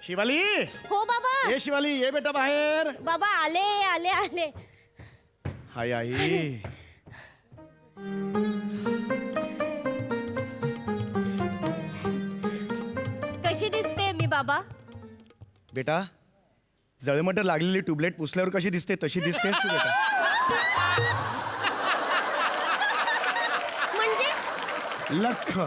शिवाली, हो बाबा. ये शिवाली, ये बेटा बाहेर. बाबा आले आले आले. हाय आई. कशी दिसते मी बाबा? बेटा, जळमट लागलेली ट्यूबलाइट पुसल्यावर कशी दिसते तशी दिसतेस तू बेटा. म्हणजे लख.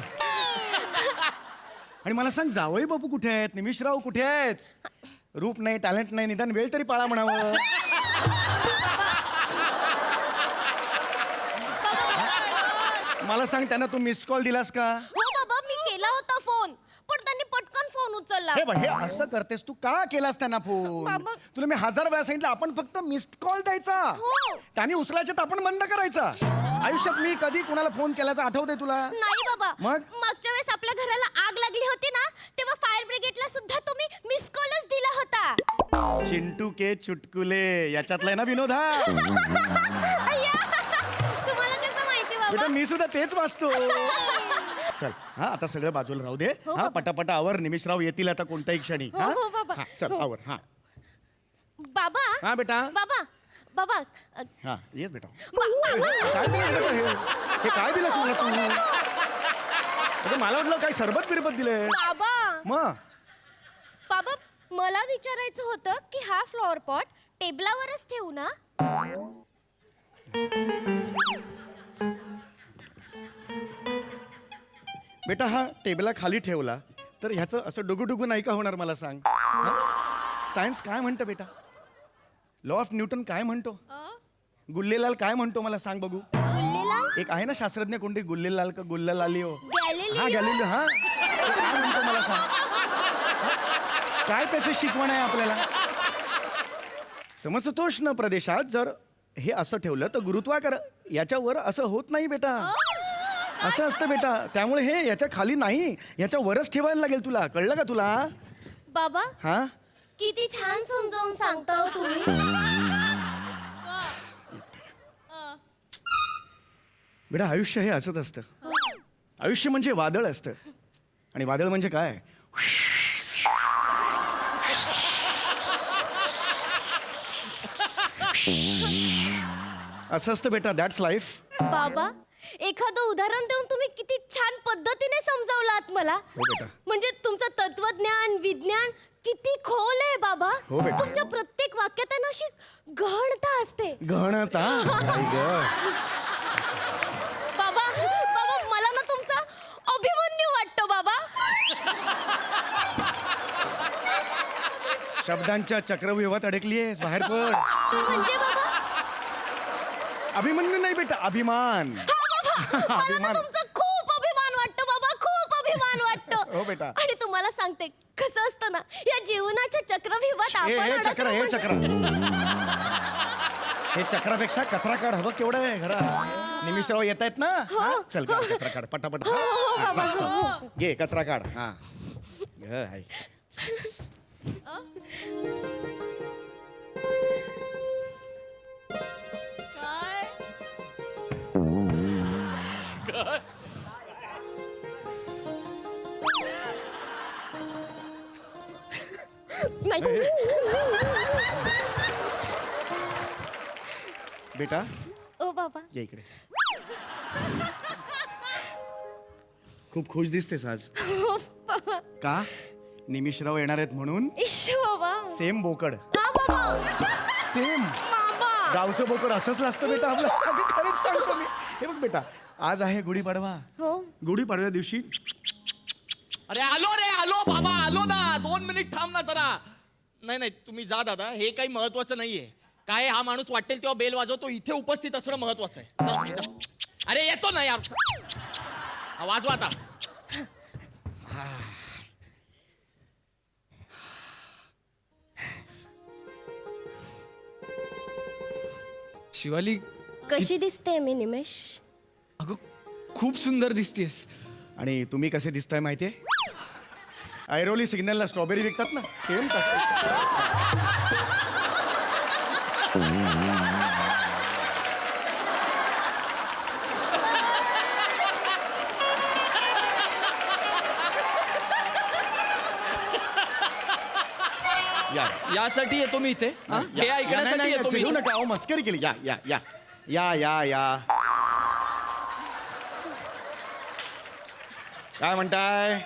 आणि मला सांग, जावई बापू कुठे आहेत? निमिषराव कुठे आहेत? रूप नाही, टॅलेंट नाही, निदान वेळ तरी पाळा म्हणावं. मला सांग, त्यांना तू मिस्ड कॉल दिलास का? हो बाबा, मी केला होता फोन, पण त्यांनी पटकन फोन उचलला. हे बघ, हे असं करतेस तू, का केलास त्यांना फोन? बाबा. तुला मी 1000 वेळा सांगितलं, आपण फक्त मिस्ड कॉल द्यायचा. हो. त्यांनी उचलायचं तर आपण बंद करायचा. आयुष्यात मी कधी कुणाला फोन केल्याचं आठवतंय तुला? नाही बाबा. मग? मागच्या वेळेस आपल्या घराला आग लागली होती ना, तेव्हा फायर ब्रिगेडला सुद्धा तुम्ही मिस कॉलच दिला होता. चिंटू के चुटकुले याच्यातला आहे ना विनोद हा? अय्या, तुम्हाला कसं माहिती बेटा, बाबा? मी सुद्धा तेच वाचतो. चल, हा आता सगळं बाजूला राहू दे. हो, हा, बाबा. पटापटा आवर. निमिषराव येतील आता कोणत्याही क्षणी. हो, हा? हो, बाबा. हा, चल हो. आवर. हा बाबा. हा बेटा. बाबा बाबा हा, येस बेटा. बाबा. काय दिलं बेटा हे? हे काय दिलंस मला तू? अगं, मला वाटलं काय सरबत बिरबत दिलंय. बाबा मग बाबा, मला विचारायचं होतं की हा फ्लॉवर पॉट टेबलावरच ठेवू ना? बेटा, हा टेबला खाली ठेवला तर ह्याचं असं डुगू नाही का होणार मला सांग? सायन्स काय म्हणतं बेटा? लॉ ऑफ न्यूटन काय म्हणतो? गुल्लेलाल काय म्हणतो मला सांग बघू? गुल्लेला? एक आहे ना शास्त्रज्ञ, कोणते गुल्लेलाल का गुल्लालिओ? गॅलिलिओ? हा, गॅलिलिओ. हा, तो काय म्हणतो मला सांग? काय त्याचं शिकवण आहे आपल्याला? समशीतोष्ण प्रदेशात जर हे असं ठेवलं तर गुरुत्वाकर्षण याच्यावर असं होत नाही बेटा. असं असतं बेटा. त्यामुळे हे याच्या खाली नाही, याच्या वरच ठेवायला लागेल तुला. कळलं का तुला? बाबा, हा, किती छान समजावून सांगता हो तुम्ही. बेटा, आयुष्य हे असंच असतं. आयुष्य म्हणजे वादळ असतं. आणि वादळ म्हणजे काय? असं असतं बेटा. That's life. बाबा, एखादं उदाहरण देऊन तुम्ही किती छान पद्धतीने समजावलात मला. हो बेटा. म्हणजे तुमचं तत्वज्ञान, विज्ञान किती खोल आहे बाबा. हो बेटा. तुमच्या प्रत्येक वाक्यात आहे ना अशी गहनता असते. गहनता? आई गं. बाबा बाबा, मला ना तुमचा अभिमन्यू वाटतो बाबा. शब्दांच्या चक्रव्यूहात अडकलीयस, बाहेर पड. म्हणजे बाबा? अभिमन्यू नाही बेटा, अभिमान. मला ना अभिमान. तुमचा खूप अभिमान वाटतो बाबा, खूप अभिमान वाटतो. हो बेटा. आणि तुम्हाला सांगते, कसं असतं ना, या जीवनाच्या चक्रव्यूहात हे आपण चक्र, हे अडकलो चक्र. हे चक्रापेक्षा कचरा काढ हवं केवढं आहे घरात. निमिषराव येत आहेत ना? हा? चल काढ कचरा काढ पटापट. हा, चल, चल. घे कचरा काढ. हा, हाय. नाही. बेटा, ओ बाबा, ये इकडे. खूप खुश दिसतेस आज. का? निमिषराव येणार आहेत म्हणून? इश बाबा. सेम बोकड. हा बाबा. सेम. बाबा. गावचं बोकड असंच असतं बेटा आपलं. अगं, खरंच सांगतो मी. हे बघ बेटा, आज आहे गुढीपाडवा. हो. गुढीपाडव्या दिवशी अरे आलो रे, आलो बाबा, आलो ना. 2 मिनिट थांब ना जरा. नाही नाही, तुम्ही जा दादा, हे काही महत्वाचं नाहीये. काय हा माणूस वाटेल तेव्हा बेल वाजवतो, इथे उपस्थित असणं महत्वाचं आहे. जा तुम्ही, जा. अरे येतो ना यार. हा, वाजवा आता. शिवाली, कशी दिसते मी निमेश? अगं खूप सुंदर दिसतेस. आणि तुम्ही कसे दिसताय माहितीये? ऐरोली सिग्नलला स्ट्रॉबेरी विकतात ना, सेम तसं. या यासाठी येतो मी इथे हा? हे ऐकण्यासाठी येतो मी चिडू इथे. नका अहो, मस्करी केली या या या या या या काय म्हणताय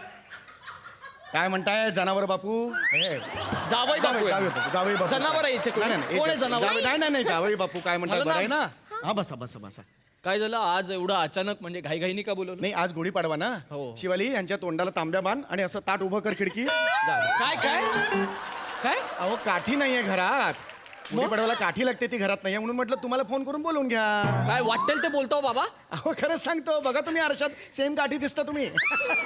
काय म्हणताय जनावर बापू जावई बापू आहे. जावई बापू जनावर आहे इथे कोणी? कोण आहे जनावर? नाही जावई बापू काय म्हणताय मला बरं आहे ना- ना हा बसा बसा बसा काय झालं आज एवढं अचानक म्हणजे घाईघाईनी का बोलवलं नाही आज गुढीपाडवा ना हो. शिवाली यांच्या तोंडाला तांब्या बांध आणि असं ताट उभं कर खिडकी जा. काय काय काय अहो काठी नाहीये घरात गुढीपाडव्याला काठी लागते ती घरात नाहीये म्हणून म्हटलं तुम्हाला फोन करून बोलवून घ्या काय वाटेल ते बोलतो बाबा अहो खरंच सांगतो बघा तुम्ही आरशात सेम काठी दिसता तुम्ही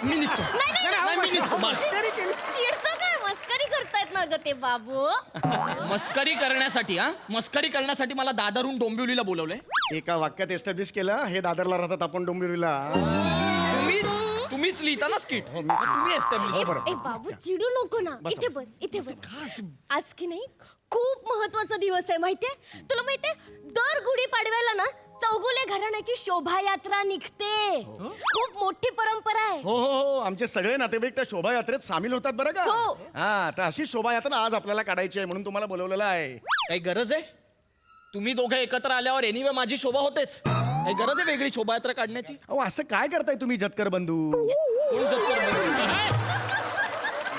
मी निघतो नाही, मी निघतो बस. मस्करी केली. चिडतो काय मस्करी करतायत ना ग ते बाबू मस्करी करण्यासाठी हा मस्करी करण्यासाठी मला दादरून डोंबिवलीला बोलवलंय एका वाक्यात एस्टॅब्लिश केलं हे दादरला राहतात आपण डोंबिवलीला तुम्हीच लिहिता ना स्किट तुम्ही establish. बरं. ए बाबू चिडू नको ना बस, इथे बस इथे बस आज की नाही खूप महत्वाचा दिवस आहे माहितीये तुला माहितीये दर गुढी पाडव्याला ना चौगुले घराण्याची शोभायात्रा निघते खूप मोठी परंपरा आहे हो हो हो आमचे सगळे नातेवाईक त्या शोभायात्रेत सामील होतात बरं का हो. हा तर अशी शोभायात्रा आज आपल्याला काढायची आहे म्हणून तुम्हाला बोलवलेलं आहे काही गरज आहे तुम्ही दोघं एकत्र आल्यावर एनिवे माझी शोभा होतेच काही गरज आहे वेगळी शोभायात्रा काढण्याची अहो असं काय करताय तुम्ही जतकर बंधू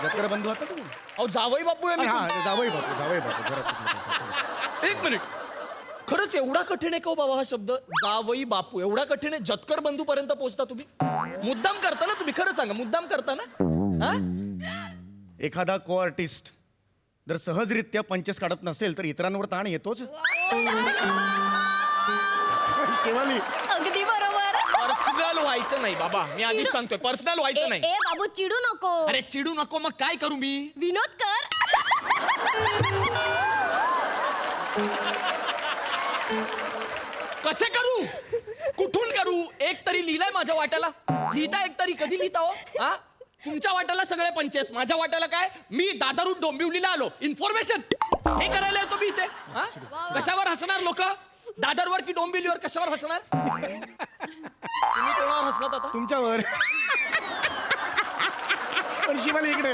जतकर बंधू आता तुम्ही अहो जावई बापू आहे मी हा जावई बापू जरा चुकलं. एक मिनिट खरंच एवढा कठीण आहे का हो बाबा हा शब्द जावई बापू एवढा कठीण आहे जतकर बंधू पर्यंत पोहोचता तुम्ही मुद्दाम करता ना तुम्ही खरं सांगा मुद्दाम करता ना हा? एखादा को आर्टिस्ट जर सहजरित्या पंचेस काढत नसेल तर इतरांवर ताण येतोच शिवाली अगदी बरोबर पर्सनल व्हायचं नाही बाबा मी आधीच चिडू- सांगतोय पर्सनल व्हायचं ए नाही ए, बाबू चिडू नको अरे चिडू नको मग काय करू मी विनोद कर कसे करू कुठून करू एक तरी लिहिलंय माझ्या वाट्याला लिहिता एक तरी कधी लिहिता हो हा तुमच्या वाट्याला सगळे पंचेस माझ्या वाट्याला काय मी दादारून डोंबिवलीला आलो इन्फॉर्मेशन हे करायला येतो मी इथे हा कशावर हसणार लोक दादरवर की डोंबिवलीवर कशावर हसणार तुम्ही कोणावर हसलात आता तुमच्यावर पण शिवाली इकडे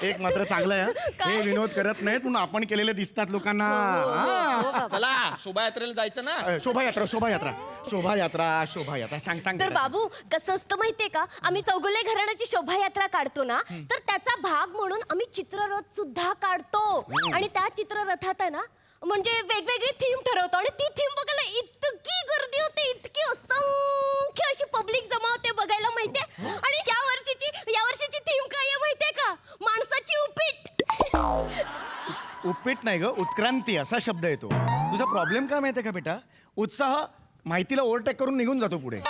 एक मात्र चांगलं आहे हा. काय? हे विनोद करत नाहीत म्हणून आपण केलेले दिसतात लोकांना हा. चला शोभायात्रेला जायचं ना शोभायात्रा सांग तर जरा. बाबू कसं असतं माहितीये का आम्ही चौगुले घराण्याची शोभायात्रा काढतो ना तर त्याचा भाग म्हणून आम्ही चित्ररथ सुद्धा काढतो आणि त्या चित्ररथात आहे ना म्हणजे वेगवेगळी थीम ठरवतो आणि ती थीम बघायला इतकी गर्दी होते इतकी असंख्य अशी पब्लिक जमा होते बघायला माहितीये आणि या वर्षीची थीम काय आहे माहितीये का माणसाची उपीट उपीट नाही ग उत्क्रांती असा शब्द येतो तुझा प्रॉब्लेम काय माहितीये का बेटा उत्साह माहितीला ओव्हरटेक करून निघून जातो पुढे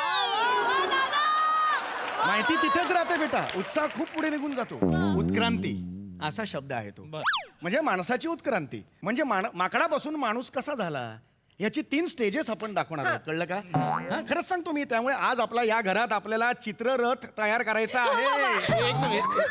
माहिती तिथेच राहते बेटा उत्साह खूप पुढे निघून जातो उत्क्रांती असा शब्द आहे तो बर. म्हणजे माणसाची उत्क्रांती म्हणजे माकडापासून माणूस कसा झाला याची 3 स्टेजेस आपण दाखवणार आहोत कळलं का हा खरंच सांगतो मी त्यामुळे आज आपला या घरात आपल्याला चित्ररथ तयार करायचा आहे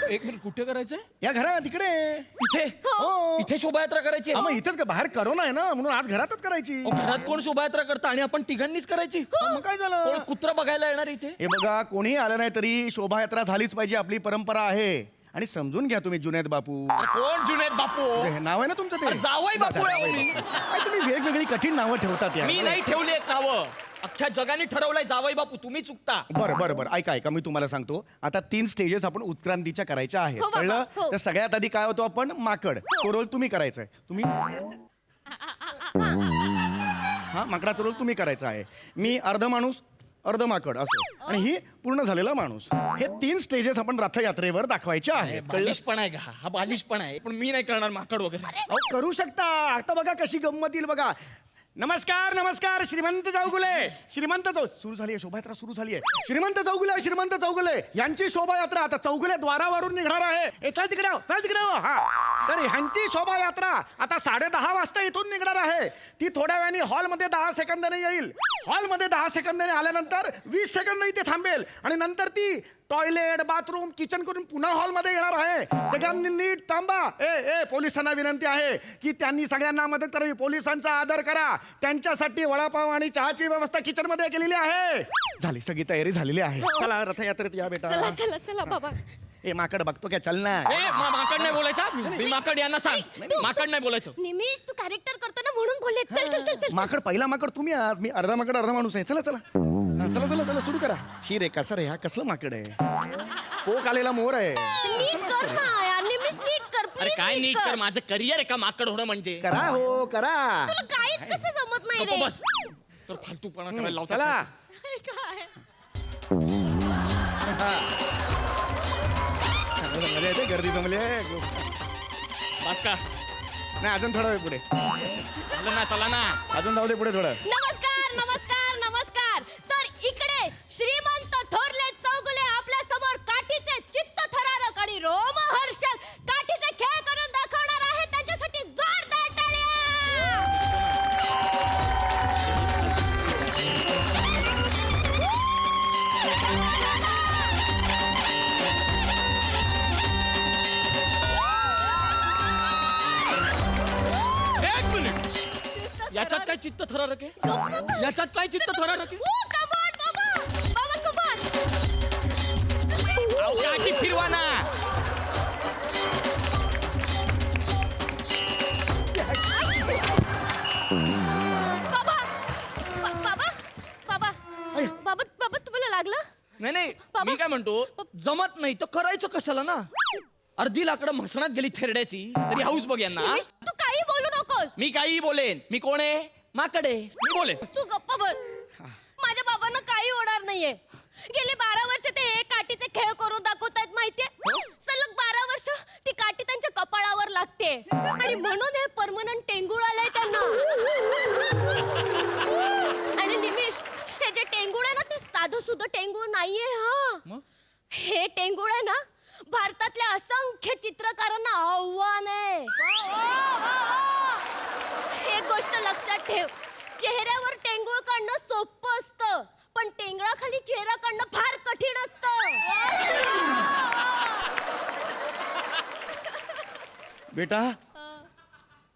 एक मिनिट कुठे करायचंय या घरात इकडे इथे हो इथे शोभायात्रा करायची हा, मग इथेच का बाहेर करोना आहे ना म्हणून आज घरातच करायची अहो, घरात कोण शोभायात्रा करतं आणि आपण तिघांनीच करायची मग काय कोण झालं कुत्र बघायला येणार इथे हे बघा कोणी आलं नाही तरी शोभायात्रा झालीच पाहिजे आपली परंपरा आहे आणि समजून घ्या तुम्ही जुनेद बापू अरे, कोण जुनेद बापू हे नाव आहे ना तुमचं ते अरे, जावई बापू आहे हो मी. काय तुम्ही वेगवेगळी कठीण नावं ठेवतात यार मी नाही ठेवली आहेत नावं अख्ख्या जगाने ठरवलंय जावई बापू तुम्ही चुकता बरं ऐका मी तुम्हाला सांगतो आता 3 स्टेजेस आपण उत्क्रांतीच्या करायच्या आहेत हो बाबा, कळलं हो. तर सगळ्यात आधी काय होतो आपण माकड तो रोल तुम्ही करायचा आहे तुम्ही हा माकडाचा रोल तुम्ही करायचा आहे मी अर्ध माणूस अर्ध माकड असं आणि ही पूर्ण झालेला माणूस हे 3 स्टेजेस आपण रथयात्रेवर दाखवायचे आहेत कळलं बालिशपण आहे का हा बालिशपण आहे पण मी नाही करणार माकड वगैरे अहो करू शकता आता बघा कशी गंमत येईल बघा नमस्कार श्रीमंत चौगुले सुरू झाली आहे शोभायात्रा सुरू झाली आहे श्रीमंत चौगुले यांची शोभायात्रा आता चौगुले द्वारावरून निघणार आहे चल तिकडे हा तर ह्यांची शोभायात्रा आता 10:30 वाजता इथून निघणार आहे ती थोड्या वेळाने हॉलमध्ये 10 सेकंदाने येईल हॉलमध्ये 10 सेकंदाने आल्यानंतर 20 सेकंद इथे थांबेल आणि नंतर ती टॉयलेट बाथरूम किचन करून पुन्हा हॉलमध्ये येणार आहे सगळ्यांनी नीट थांबा ए पोलिसांना विनंती आहे की त्यांनी सगळ्यांना मदत करावी पोलिसांचा आदर करा त्यांच्यासाठी वडापाव आणि चहाची व्यवस्था किचन मध्ये केलेली आहे झाली सगळी तयारी झालेली आहे चला रथयात्रेत या बेटा चला बाबा ए माकड बघतो काय चल ना माकड नाही बोलायचा मी माकड यांना सांग माकड नाही बोलायचं. निमिष तू कॅरेक्टर करतो ना म्हणून बोलले. चल चल चल चल. माकड पहिला माकड तुम्ही आहात मी अर्धा माकड अर्धा माणूस आहे चला चला हा, चला चला चला सुरू करा. शी रे कसा रे हा कसलं माकड आहे पोक आलेला मोर आहे. नीट कर ना यार निमिष नीट कर अरे प्लीज काय नीट कर माझं करिअर आहे का माकड होणं म्हणजे. करा हो करा तुला काहीच कसं जमत नाही नको रे. बस तर फालतूपणा करायला लावतात. चला काय मजा येते गर्दी जमली आहे बस का नाही अजून थोडा वेळ पुढे झालं ना चला ना. अजून जाऊ दे पुढे थोडं. नमस्कार नमस्कार नमस्कार. तर इकडे श्रीमंत थोरले चौगुले आपल्या समोर काठीचे चित्त थरारक आणि रोमहर्षक काठीचे खेळ करून दाखवणार आहेत. त्यांच्यासाठी जोरदार टाळ्या. एक मिनिट याच्यात काय चित्त थरारक आहे याच्यात काय चित्त थरारक आहे. Oh, come on, बाबा. बाबा, come on. अहो, काठी फिरवा ना. बाबा बाबा बाबा बाबा बाबा तुम्हाला लागलं. नाही नाही बाबा. मी काय म्हणतो जमत नाही तर करायचं कशाला ना. अर्धी लाकडं म्हसणात गेली थेरड्याची तरी हाऊस बघ यांना. निमिष, तू काही बोलू नकोस. मी काही बोलेन मी कोण आहे माकड आहे मी बोलेन. तू गप्पा बस. माझ्या बाबांना काही होणार नाहीये. गेली 12 वर्ष ते हे काठीचे खेळ करून दाखवतायत माहितीये. सलग 12 वर्ष ती काठी त्यांच्या कपाळावर लागते आणि म्हणून हे परमनंट टेंगुळ आलंय त्यांना. आणि निमिष हे जे टेंगुळ आहे ना ते साधं सुद्धा टेंगुळ नाहीये. हा हे टेंगुळ आहे ना भारतातल्या असंख्य चित्रकारांना आव्हान आहे. एक गोष्ट लक्षात ठेव चेहऱ्यावर टेंगुळ काढणं सोपं असतं पण टेंगळाखाली चेहरा काढणं फार कठीण असतं. बेटा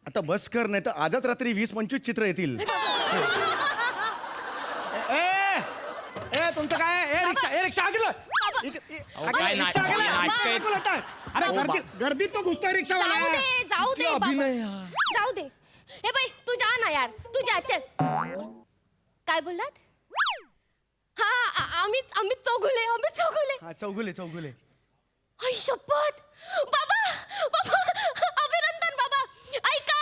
आता बस कर नाही तर आजच रात्री 20-25 चित्र येतील. ए ए तुमचं काय आहे? ए रिक्षा आगलं अहो, काय नाटक आहे. अरे अहो, गर्दीत तो घुसतोय रिक्षा जाऊ दे बाबा. अभिनय हा. जाऊ दे. ए बाई तू जा ना यार तू जा चल. काय बोललात. हा आम्ही चौगुले. हा चौगुले चौगुले आई शपथ. बाबा बाबा अभिनंदन बाबा. ऐका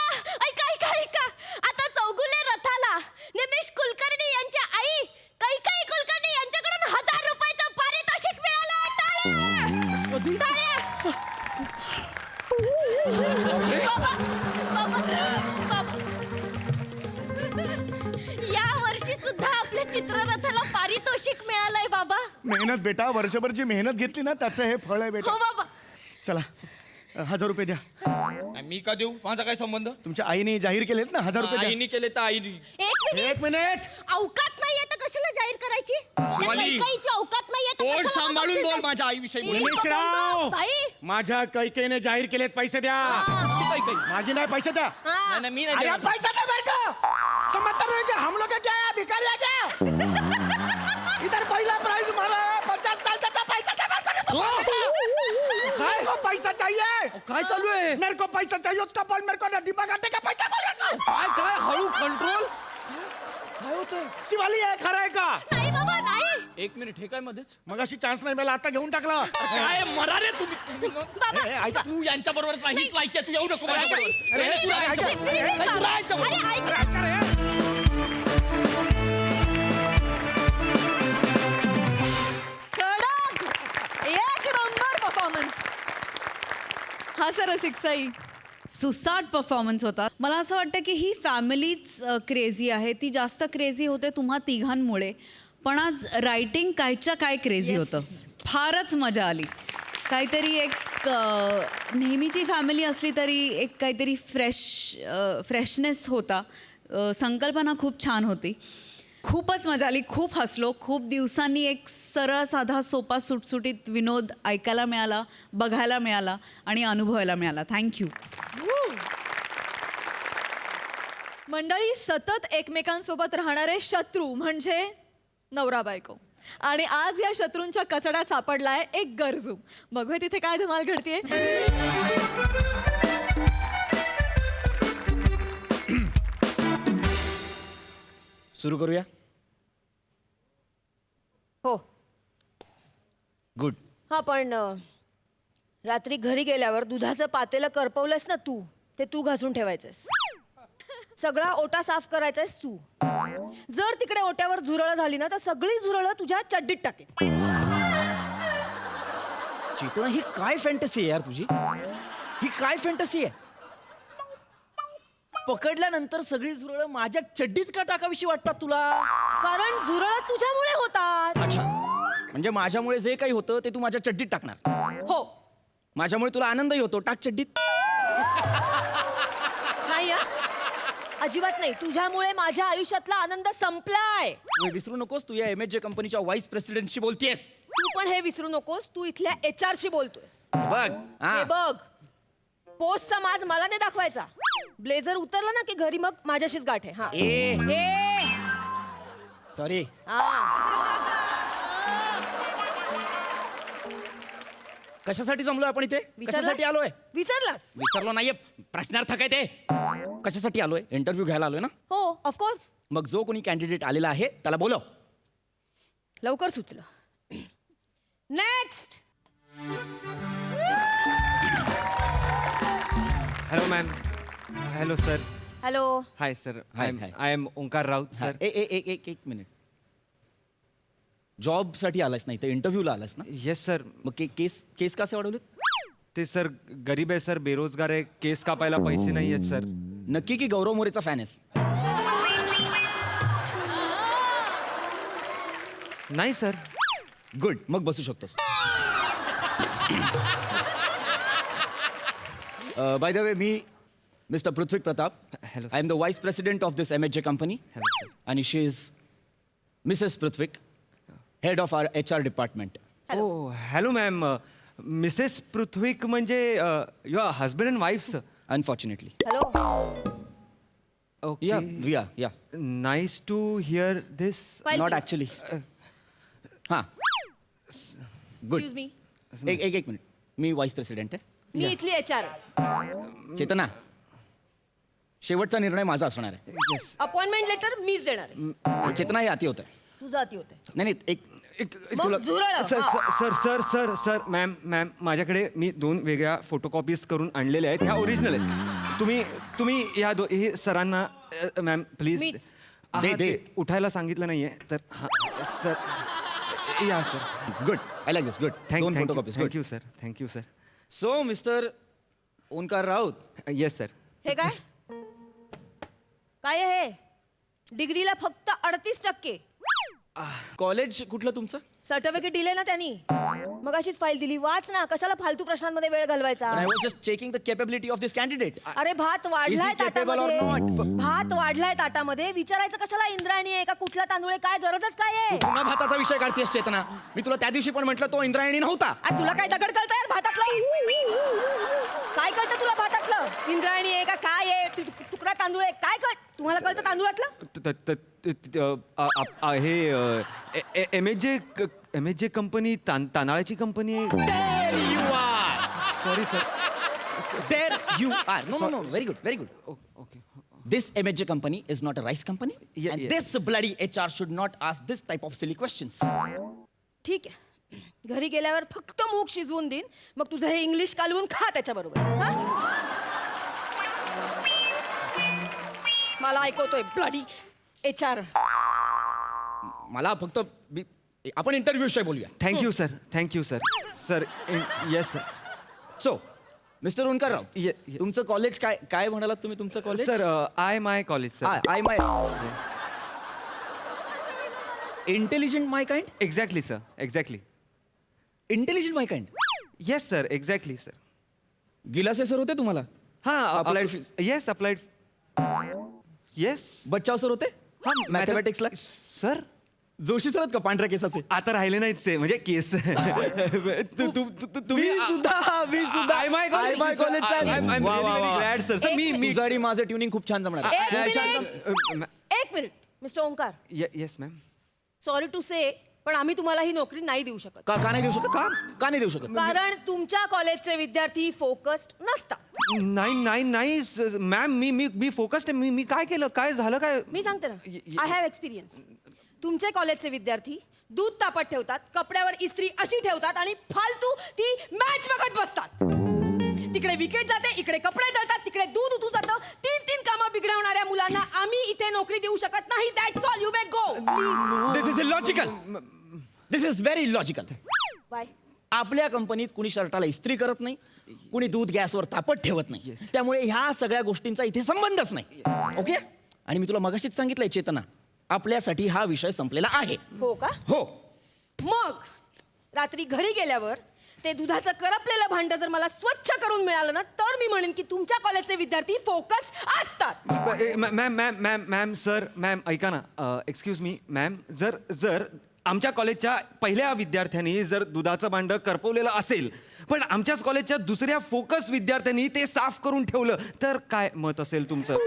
ऐका ऐका ऐका आता चौगुले रथाला निमिष कुलकर्णी यांच्या आई कैकाई कुलकर्णी यांच्याकडून 1000 रुपयाचं पारितोषिक मिळालं. टाळ्या. बाबा बाबा बाबा या वर्षी सुद्धा आपल्या चित्ररथाला पारितोषिक मिळालंय बाबा. मेहनत बेटा वर्षभरची मेहनत घेतली ना त्याचं हे फळ आहे बेटा. हो बाबा. चला 1000 रुपये द्या. मी का देऊ माझा काय संबंध. तुमच्या आईने जाहीर केलेत ना 1000 रुपये द्या. आईनी केले तर आईनी. एक मिनिट अवकात नाहीये तर कशाला जाहीर करायची. शिवाली, कैकाईची अवकात नाहीये तर तोंड कशाला सांभाळून बक्षीस बोल द्यायचं? माझ्या आईविषयी बोल. मी निमिषराव. भाई माझ्या कैकेने जाहीर केलेत पैसे द्या. ती काय काय माझी नाही पैसे द्या. हा. नाही, नाही, मी नाही अरे देणार. पैसा दे मेरे को. समझता नहीं क्या हम लोग क्या है भिखारी है क्या. इधर पहला प्राइज मारा है 50 साल तक का पैसा दे मेरे को. काय? मेरे को पैसा चाहिए. काय चालू आहे. मेरे को पैसा चाहिए उसका बोल मेरे को दिमाग आटे का पैसा बोल. काय काय हळू कंट्रोल काय होतंय. शिवाली आहे खरं आहे का. नाही बाबा नाही. एक मिनिट हे काय मध्येच मगाशी चान्स नाही मला आता घेऊन टाकला. काय मरा रे तुम्ही बाबा तू यांच्या बरोबर हीच लायकी आहे, तू येऊ नको माझ्या बरोबर. नाही, तू नाही, राहायचं नाही, बरोबर. नाही, तू राहायचं बरोबर. अरे ऐक ना. कडक एक नंबर परफॉर्मन्स. हा सर रसिकसाई सुसाट परफॉर्मन्स होता. मला असं वाटतं की ही फॅमिलीच क्रेझी आहे. ती जास्त क्रेझी होते तुम्हा तिघांमुळे पण आज रायटिंग कायच्या काय क्रेझी होतं. फारच मजा आली. काहीतरी एक नेहमीची फॅमिली असली तरी एक काहीतरी फ्रेशनेस होता. संकल्पना खूप छान होती. खूपच मजा आली. खूप हसलो. खूप दिवसांनी एक सरळ साधा सोपा सुटसुटीत विनोद ऐकायला मिळाला, बघायला मिळाला आणि अनुभवायला मिळाला. थँक्यू. मंडळी सतत एकमेकांसोबत राहणारे शत्रू म्हणजे नवरा बायको आणि आज या शत्रूंच्या कचड्यात सापडलाय एक गरजू. बघूया तिथे काय धमाल घडतीये. सुरू करूया. हो. गुड. हा पण रात्री घरी गेल्यावर दुधाचं पातेलं करपवलंस ना तू, ते तू घासून ठेवायचंस. सगळा ओटा साफ करायचायस तू. जर तिकडे ओट्यावर झुरळ झाली ना तर सगळी झुरळ तुझ्या चड्डीत टाकेल. चेतना, ही काय फॅन्टसी आहे यार तुझी? ही काय फॅन्टसी आहे? पकडल्यानंतर सगळी झुरळ माझ्या चड्डीत का टाकावीशी वाटतात तुला? कारण झुरळ तुझ्यामुळे होतात. अच्छा, म्हणजे माझ्यामुळे जे काही होतं ते तू माझ्या चड्डीत टाकणार. हो. माझ्यामुळे तुला आनंदही होतो, टाक चड्डीत. नाही हा. अजिबात नाही. तुझ्यामुळे माझ्या आयुष्यातला आनंद संपलाय. तू हे विसरू नकोस, तू या MHJ कंपनीच्या व्हाईस प्रेसिडेंटशी बोलतेस. तू पण हे विसरू नकोस, तू इथल्या HR शी बोलतोयस. बघ हा. हे बघ, पोस्टचा माज मला नाही दाखवायचा. ब्लेझर उतरला ना की घरी मग माझ्याशीच गाठ आहे. हा. ए. सॉरी. हा. कशासाठी जमलोय आपण इथे? कशासाठी आलोय? विसरलास? विसरलो नाहीये, प्रश्नार्थक आहे ते. कशासाठी आलोय? इंटरव्ह्यू घ्यायला आलोय ना. हो, ऑफकोर्स. मग जो कोणी कॅन्डिडेट आलेला आहे त्याला बोलव. लवकर सुचलं. Next. Hello, ma'am. Hello, sir. Hello. Hi, sir. Hi, I hi. am Onkar Raut, sir. एक मिनिट. जॉब साठी आलास नाही तर इंटरव्ह्यूला आलास ना? Yes, sir. मग केस कसे वाढवलेत? ते सर गरीब आहे सर, बेरोजगार आहे, केस कापायला पैसे नाही आहेत सर. नक्की की गौरव मोरेचा फॅन आहेस? नाही सर. गुड, मग बसू शकतोस. बाय द वे, मी mister Prithvi Pratap. Hello, I am the vice president of this MHJ company. Hello, sir. आणि she is Mrs Prithvik, head of our HR department. Oh, hello, ma'am. Mrs Prithvik म्हणजे your husband and wife sir. Unfortunately. Hello. या nice to hear this. File not please. Actually. हां, good. Excuse me. एक minute, मी vice president आहे. मी इथली HR. चेतना, शेवटचा निर्णय माझा असणार आहे. येस. अपॉइंटमेंट लेटर मीच देणार आहे. चेतना, हे अति होतं. तुझं अति होते. नाही मग झुरळ. सर हा. Sir sir sir sir ma'am माझ्याकडे मी 2 वेगळ्या फोटोकॉपीज करून आणलेल्या आहेत. ह्या ओरिजिनल आहेत. तुम्ही ह्या हे सरांना मॅम प्लीज. मीच. दे. उठायला सांगितलं नाहीये तर हा सर या sir. Good, I like this. Good. दोन photocopies. Thank you sir. Thank you sir. So mister Omkar Raut, yes sir. हे काय काय आहे हे? डिग्रीला फक्त 38%. कॉलेज कुठलं तुमचं? सर्टिफिकेट दिले ना त्यांनी. मग अशीच फाईल दिली. वाच ना, कशाला फालतू प्रश्नांमध्ये वेळ घालवायचा. I was just checking the capability of this candidate. अरे भात वाढलाय Is he capable or ताटामध्ये. not? भात वाढलाय ताटामध्ये. विचारायचं कशाला इंद्रायणी आहे का कुठला तांदूळ आहे, काय गरजच काय आहे. पुन्हा भाताचा विषय काढतेस चेतना. मी तुला त्या दिवशी पण म्हटलं तो इंद्रायणी नव्हता. आ, तुला काय दगड कळतं यार भातातलं? काय कळतं तुला भातातलं? इंद्रायणी आहे का काय आहे, तुकडा तांदूळ आहे, काय कळ तुम्हाला कळतं तांदूळातलं? हे MHJ कंपनी तांदळाची कंपनी आहे. Sorry sir. There you are. No. Very good. Okay. This MHJ company is not a rice company. Yeah, and yeah. this bloody HR should not ask this type of silly questions. ठीक आहे. घरी गेल्यावर फक्त मूग शिजवून देईन, मग तुझं हे इंग्लिश कालवून खा त्याच्याबरोबर. हा? मला ऐकवतोय ब्लडी HR. मला फक्त आपण इंटरव्ह्यू विषयी बोलूया. Thank you sir. Sir yes sir. So mister Omkar Rao, Ye- ye- तुमचं कॉलेज काय म्हणालात तुम्ही? तुमचं college? Sir I my college sir. I my intelligent my kind. Exactly sir. Exactly. Intelligent my kind. Yes sir. Exactly sir. गिलासे sir होते तुम्हाला? हां Applied yes applied. Yes. बच्चाव सर होते? हां मॅथमॅटिक्सला सर. जोशी सर का पांढऱ्या केसाचे? आता राहिले नाहीत ते म्हणजे केस. तुम्ही मी सुद्धा आय माय कॉलेजचा ग्लॅड सर. मी तुझं आणि माझं ट्युनिंग खूप छान जमणार आहे. एक minute mister Omkar. Yes ma'am. Sorry to say पण आम्ही तुम्हाला ही नोकरी नाही देऊ शकत का नाही देऊ शकत का नाही देऊ शकत कारण तुमच्या कॉलेजचे विद्यार्थी फोकस्ड नसतात. नाही नाही नाही मॅम मी फोकस्ड आहे. मी काय केलं, काय झालं काय? मी सांगते ना, आय हॅव एक्सपिरियन्स. तुमचे कॉलेजचे विद्यार्थी दूध तापत ठेवतात, कपड्यावर इस्त्री अशी ठेवतात आणि फालतू ती मॅच बघत बसतात. तिकडे विकेट जाते, इकडे कपडे जळतात, तिकडे दूध उतू जातं. 3 कामं बिघडवणाऱ्या मुलांना आम्ही इथे नोकरी देऊ शकत नाही. That's all. You may go please. This is illogical. This is very illogical. Bye. आपल्या कंपनीत कुणी शर्टाला इस्त्री करत नाही, कुणी दूध गॅसवर तापत ठेवत नाही. त्यामुळे ह्या सगळ्या गोष्टींचा इथे संबंधच नाही. ओके. आणि मी तुला मगाशीच सांगितलंय चेतना, आपल्यासाठी हा विषय संपलेला आहे. हो का? हो. मग रात्री घरी गेल्यावर ते दुधाचं करपलेलं भांड जर मला स्वच्छ करून मिळालं ना, तर मी म्हणेन की तुमच्या कॉलेजचे विद्यार्थी फोकस असतात. मॅम सर मॅम ऐका ना, एक्सक्यूज मी मॅम, जर आमच्या कॉलेजच्या पहिल्या विद्यार्थ्यांनी जर दुधाचं भांड करपवलेलं असेल, पण आमच्याच कॉलेजच्या दुसऱ्या फोकस विद्यार्थ्यांनी ते साफ करून ठेवलं, तर काय मत असेल तुमचं?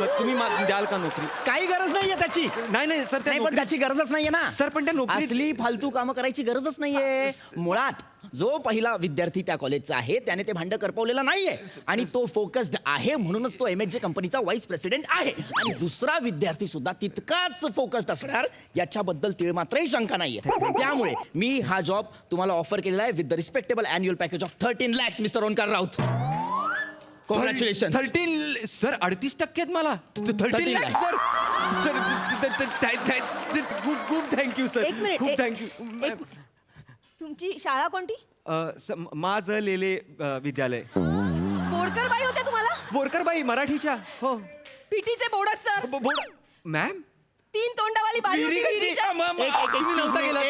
तर तुम्ही द्याल का नोकरी? काही गरज नाहीये त्याची. नाही सर, नाही, पण त्याची गरजच नाहीये ना सर. पण त्या नोकरी असली फालतू कामं करायची गरजच नाहीये. मुळात जो पहिला विद्यार्थी त्या कॉलेजचा आहे त्याने ते भांड करपवलेलं नाहीये आणि तो फोकस्ड आहे, म्हणूनच तो MHJ कंपनीचा व्हाईस प्रेसिडेंट आहे. आणि दुसरा विद्यार्थी सुद्धा तितकाच फोकस्ड असणार याच्याबद्दल तीळमात्रही शंका नाहीये. त्यामुळे मी हा जॉब तुम्हाला ऑफर केलेला आहे with the respectable annual package of 13 lakhs Mister Omkar Raut. Congratulation. 13 sir 38% मला 13 लाख सर. सर खूप थँक्यू सर. एक मिनिट, खूप एक- थँक्यू. तुमची शाळा कोणती? माझं लेले विद्यालय. बोरकरबाई होत्या तुम्हाला? बोरकरबाई मराठीच्या. हो. पीटीचे बोर्डच सर. मॅम 3 तोंडावाली बाई होती विहिरीच्या.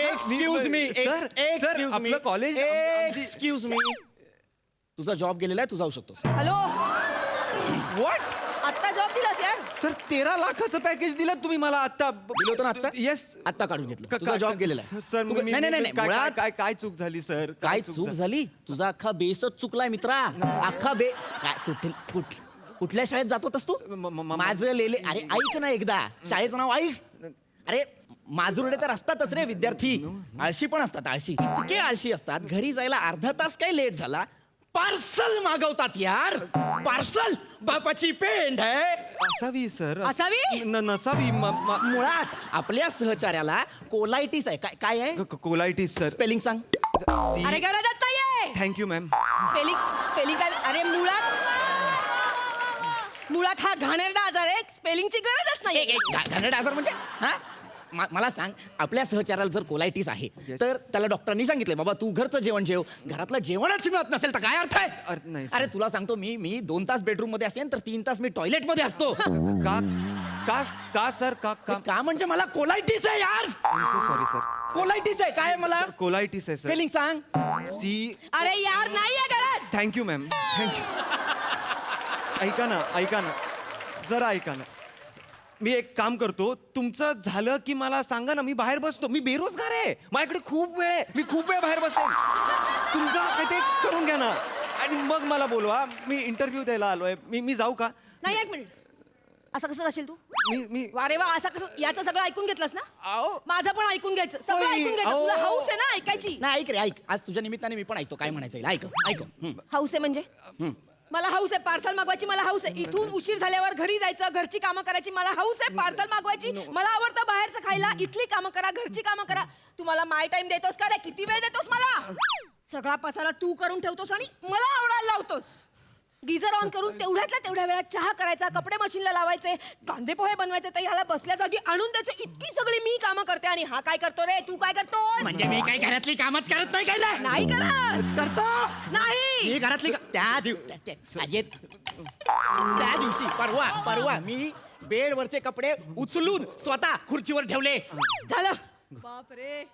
एक्सक्यूज मी आपलं कॉलेज एक्सक्यूज मी. तुझा जॉब गेलेला आहे, तू जाऊ शकतोस. Hello, what? आत्ता जॉब दिलास यार? सर 13 लाखाचं पॅकेज दिलं तुम्ही मला आता. दिलं होतं ना आत्ता? येस. आत्ता काढून घेतलं. तुझा जॉब गेलेला आहे. सर नाही, मुळात काय चूक झाली सर? काय चूक झाली? तुझा अख्खा बेसच चुकलाय मित्रा. अख्खा काय कुठल्या शाळेत जात होतास तू? माझं लेले. अरे ऐक ना एकदा, शाळेचं नाव ऐक. अरे माजुरडे तर असतातच रे विद्यार्थी. आळशी पण असतात. आळशी इतके आळशी असतात, घरी जायला अर्धा तास काय लेट झाला पार्सल मागवतात यार. पार्सल बापाची पेंड आहे. असावी सर. असावी? नसावी. मुळात आपल्या सहचार्याला कोलायटिस आहे. काय आहे? Colitis sir. स्पेलिंग सांग. अरे गरजच नाहीये. Thank you ma'am. स्पेलिंग काय? अरे मुळात हा घाणेरडा आजार आहे. स्पेलिंगची गरजच नाही. घाणेरडा आजार म्हणजे? हा मला सांग, आपल्या सहचार्याला जर कोलायटिस आहे तर त्याला डॉक्टरांनी सांगितले बाबा तू घरचं जेवण जेव, घरातलं जेवणच मिळत नसेल तर काय अर्थ आहे? नाही, अरे तुला सांगतो, मी 2 तास बेडरूम मध्ये असेल तर 3 तास मी टॉयलेट मध्ये असतो. का सर? का म्हणजे मला कोलायटिस आहे यार. Sorry sir. कोलायटिस आहे. काय मला? कोलायटिस आहे सर. स्पेलिंग सांग. अरे यार नाहीये गरज. Thank you ma'am. थँक्यू. ऐका ना जरा ऐका ना. मी एक काम करतो, तुमचं झालं की मला सांगा ना, मी बाहेर बसतो. मी बेरोजगार आहे, माझ्याकडे खूप वेळ आहे, मी खूप वेळ बाहेर बसेन. तुमचं ते करून घ्या ना आणि मग मला बोलवा. मी इंटरव्ह्यू द्यायला आलोय. मी जाऊ का? नाही, एक मिनिट. असं कसं जाशील तू? मी वारे वा, असं कसं? याचं सगळं ऐकून घेतलंस ना? आओ. माझं पण ऐकून घ्यायचं. सगळं ओय, ऐकून घ्यायचं. आओ. तुला हौस आहे ना ऐकायची? नाही ऐक रे, ऐक. आज तुझ्या निमित्ताने मी पण ऐकतो काय म्हणायचं. ऐक. हौस आहे म्हणजे? मला हौस आहे पार्सल मागवायची. मला हौस आहे इथून उशीर झाल्यावर घरी जायचं, घरची कामं करायची. मला हौस आहे पार्सल मागवायची. मला आवडतं बाहेरचं खायला. इथली कामं करा, घरची कामं करा. तू मला माय टाइम देतोस का रे? किती वेळ देतोस मला? सगळा पसारा तू करून ठेवतोस आणि मला आवडायला लावतोस. गिझर ऑन करून तेवढ्या वेळात चहा करायचा, कपडे मशीनला लावायचे, कांदे पोहे बनवायचे, तर ह्याला बसल्या जागी आणून द्यायचं. इतकी सगळी मी कामं करते आणि हा काय करतो रे? तू काय करतो? म्हणजे मी काही घरातली कामच करत नाही. काय नाही करत. करतो. नाही. मी घरातली त्या दिवशी परवा मी बेडवरचे कपडे उचलून स्वतः खुर्चीवर ठेवले. झालं. बापरे.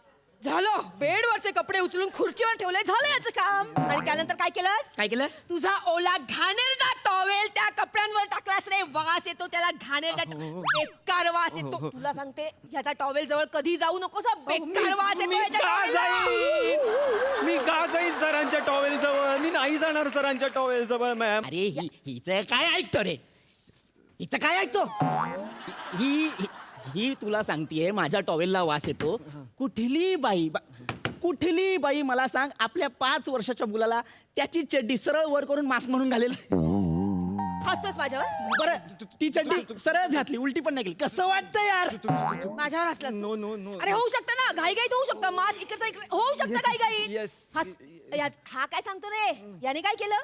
झालं. बेडवरचे कपडे उचलून खुर्चीवर ठेवले. झालं याचं काम. आणि त्यानंतर काय केलंस? काय केलं? तुझा ओला घाणेरडा टॉवेल त्या कपड्यांवर टाकलास रे. वास येतो त्याला. घाणेरडा बेकार वास येतो. तुला सांगते, ह्याचा टॉवेल जवळ कधी जाऊ नकोस. बेकार वास येतो ह्याच्या टॉवेलला. मी का जाईन सरांच्या टॉवेल जवळ? मी नाही जाणार सरांच्या टॉवेल जवळ मॅम. अरे हिचं काय ऐकतो रे? हिचं काय ऐकतो? ही तुला सांगतेय माझ्या टॉवेलला वास येतो. कुठली बाई मला सांग आपल्या 5 वर्षाच्या मुलाला त्याची चड्डी सरळ वर करून मास्क म्हणून घालेल. हसतोस माझ्यावर? बरं ती चड्डी सरळ घातली, उलटी पण नाही केली. कसं वाटतं यार? माझ्यावर हसलास? No no no. अरे होऊ शकतं ना, घाईघाईत होऊ शकतं. मास इकडचा इकडे होऊ शकतं घाईघाईत. Yes. हा काय सांगतो रे? याने काय केलं?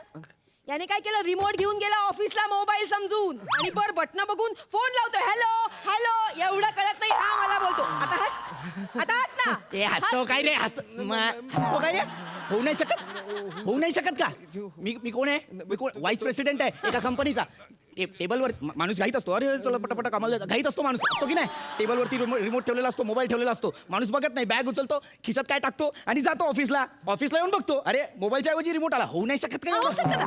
याने काय केलं? रिमोट घेऊन गेला ऑफिसला मोबाईल समजून आणि बर बटन बघून फोन लावतोय. हॅलो हॅलो, एवढं कळत नाही हा मला बोलतो. आता हस ना. ए हसतो काय रे? हसतो काय रे? होऊ नाही शकत का? मी कोण आहे? मी कोण? व्हाईस प्रेसिडेंट आहे एका कंपनीचा. टेबलवर माणूस घाईत असतो. अरे चला पटापटा कामाला घाईत असतो माणूस, असतो की नाही? टेबलवरती रिमोट ठेवलेला असतो, मोबाईल ठेवलेला असतो. माणूस बघत नाही, बॅग उचलतो, खिशात काय टाकतो आणि जातो ऑफिसला. येऊन बघतो, अरे मोबाईलच्या ऐवजी रिमोट आला. होऊ नाही शकत होऊ काय? शकतं ना,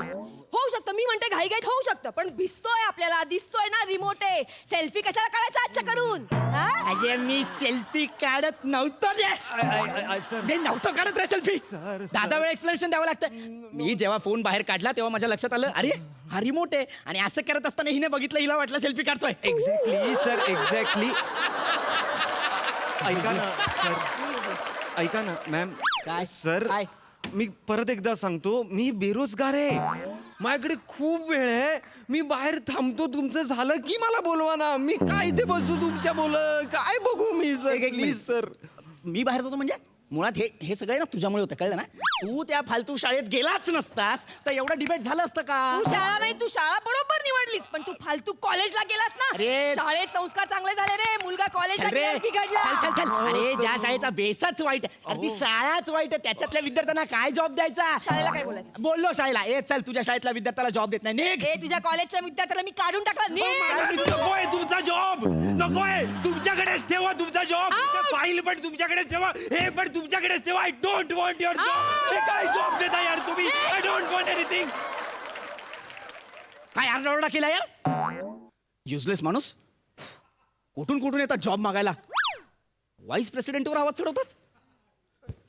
होऊ शकतं. मी म्हणते घाईघाईत होऊ शकतं, पण दिसतोय आपल्याला, दिसतोय ना रिमोट आहे. सेल्फी कशाला काढायचा आजच्या करून? हा? अरे मी सेल्फी काढत नव्हतो रे. नव्हतं काढत रे सेल्फी. दादा वेळ एक्सप्लेनेशन द्यावं लागतं. मी जेव्हा फोन बाहेर काढला तेव्हा माझ्या लक्षात आलं, अरे हा रिमोट आहे. आणि असं करत असताना हिने बघितलं, हिला वाटलं सेल्फी काढतोय. Exactly sir, exactly. ऐका ना सर, ऐका ना मॅम. काय? सर काय? मी परत एकदा सांगतो, मी बेरोजगार आहे. माझ्याकडे खूप वेळ आहे. मी बाहेर थांबतो, तुमचं झालं की मला बोलवा ना. मी काय ते बसू तुमच्या काय बघू मी सर? एक प्लीज सर. मी बाहेर जातो म्हणजे मुळात हे सगळे ना तुझ्यामुळे होतं, कळलं ना? तू त्या फालतू शाळेत गेलाच नसतास तर एवढं डिबेट झालं असतं का? तू शाळा नाही, तू शाळा बरोबर निवडलीस, पण तू फालतू कॉलेजला गेलास ना. अरे. शाळेत संस्कार चांगले झाले रे. मुलगा कॉलेजला चल रे. गेला बिघडला. चल. अरे ज्या शाळेचा बेसच वाईट आहे, अरे ती शाळाच वाईट आहे. त्याच्यातल्या विद्यार्थ्यांना काय जॉब द्यायचा? शाळेला काय बोलायचं? बोललो शाळेला, ए चल तुझ्या शाळेतल्या विद्यार्थ्याला जॉब देत नाही, निघ. ए तुझ्या कॉलेजच्या विद्यार्थ्याला मी काढून टाकला. नकोय तुमचा जॉब, नकोय. तुमच्याकडेच ठेवा तुमचा जॉब. फाईल पण तुमच्याकडेच ठेवा, हे पण तुमच्याकडेच ठेवा. I don't want your job. हे काय जॉब देता यार तुम्ही? I don't want anything. काय आरडाओरडा केला यार? युजलेस माणूस. कुठून येतात जॉब मागायला. व्हाईस प्रेसिडेंटवर आवाज चढवतात.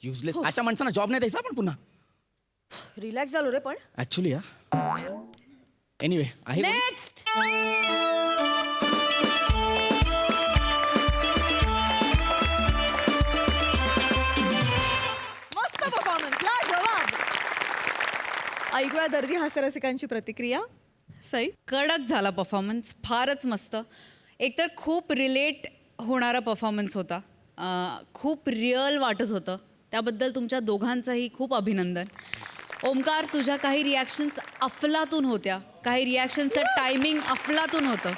युजलेस. अशा माणसांना जॉब नाही द्यायचा आपण पुन्हा. रिलॅक्स झालो रे पण. ऍक्च्युली एनिवे आहे कोणी? नेक्स्ट. मस्त परफॉर्मन्स, ला जवाब. ऐकूया दर्दी हास्यरसिकांची प्रतिक्रिया. सई. कडक झाला परफॉर्मन्स, फारच मस्त. एकतर खूप रिलेट होणारा परफॉर्मन्स होता. खूप रिअल वाटत होतं. त्याबद्दल तुमच्या दोघांचंही खूप अभिनंदन. ओमकार, तुझ्या काही रिॲक्शन्स अफलातून होत्या, काही रिॲक्शनचं टायमिंग अफलातून होतं.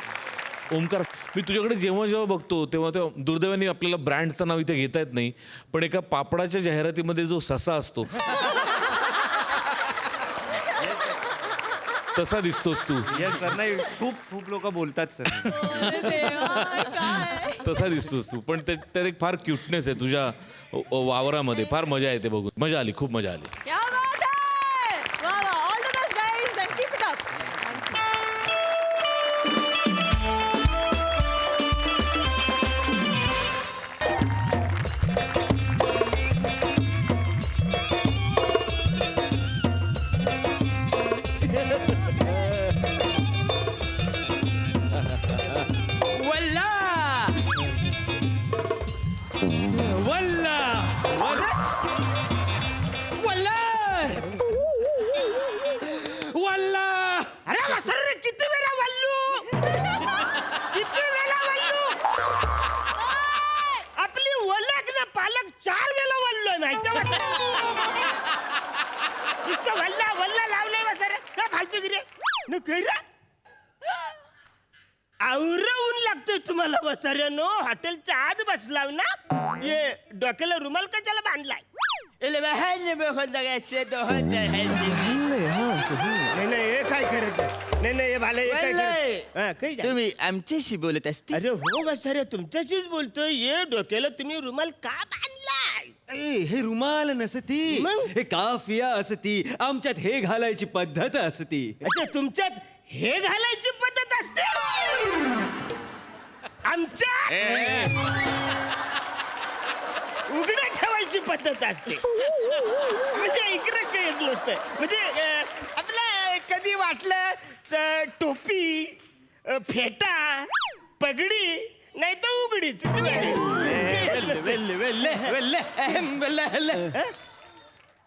ओमकार, मी तुझ्याकडे जेव्हा जेव्हा बघतो तेव्हा दुर्दैवाने आपल्याला ब्रँडचं नाव इथे घेता येत नाही, पण एका पापडाच्या जाहिरातीमध्ये जो ससा असतो तसा दिसतोस तू. Yes sir. नाही, खूप लोक बोलतात सर. तसा दिसतोस तू, पण त्यात एक फार क्यूटनेस आहे तुझ्या वावरामध्ये. फार मजा येते बघून. मजा आली, खूप मजा आली. क्या बात है. वा वा. All the best guys and keep it up. वल्ला वल्ला वल्ला वल्ला. अरे वसर किती वेळा वल्लू, किती वेळा वल्लू. आपली वल्लक ना पालक 4 वेळा वल्लो माहिती नुसतं वल्ला वल्ला लावलंय वसर. काय फालतू गिरे न करा. आवरवून लागतोय तुम्हाला वसाऱ्यानो. हॉटेलच्या आत बसलाव ना, ये डोक्याला रुमाल कशाला बांधलाय? नाही हे काय करत नाही हे भाले हे काय करत? हा, काही झालं? तुम्ही आमच्याशी बोलत असते. अरे हो वसाऱ्या, तुमच्याशीच बोलतोय. ये डोक्याला तुम्ही रुमाल का बांधलाय? हे रुमाल नसती, मग? हे काफिया असती. आमच्यात हे घालायची पद्धत असती. अच्छा, तुमच्यात हे घालायची पद्धत असते. आमच्या उघडं ठेवायची पद्धत असते. म्हणजे इकडे काही येत नसतं. म्हणजे आपलं कधी वाटलं तर टोपी, फेटा, पगडी नाही तर उघडीच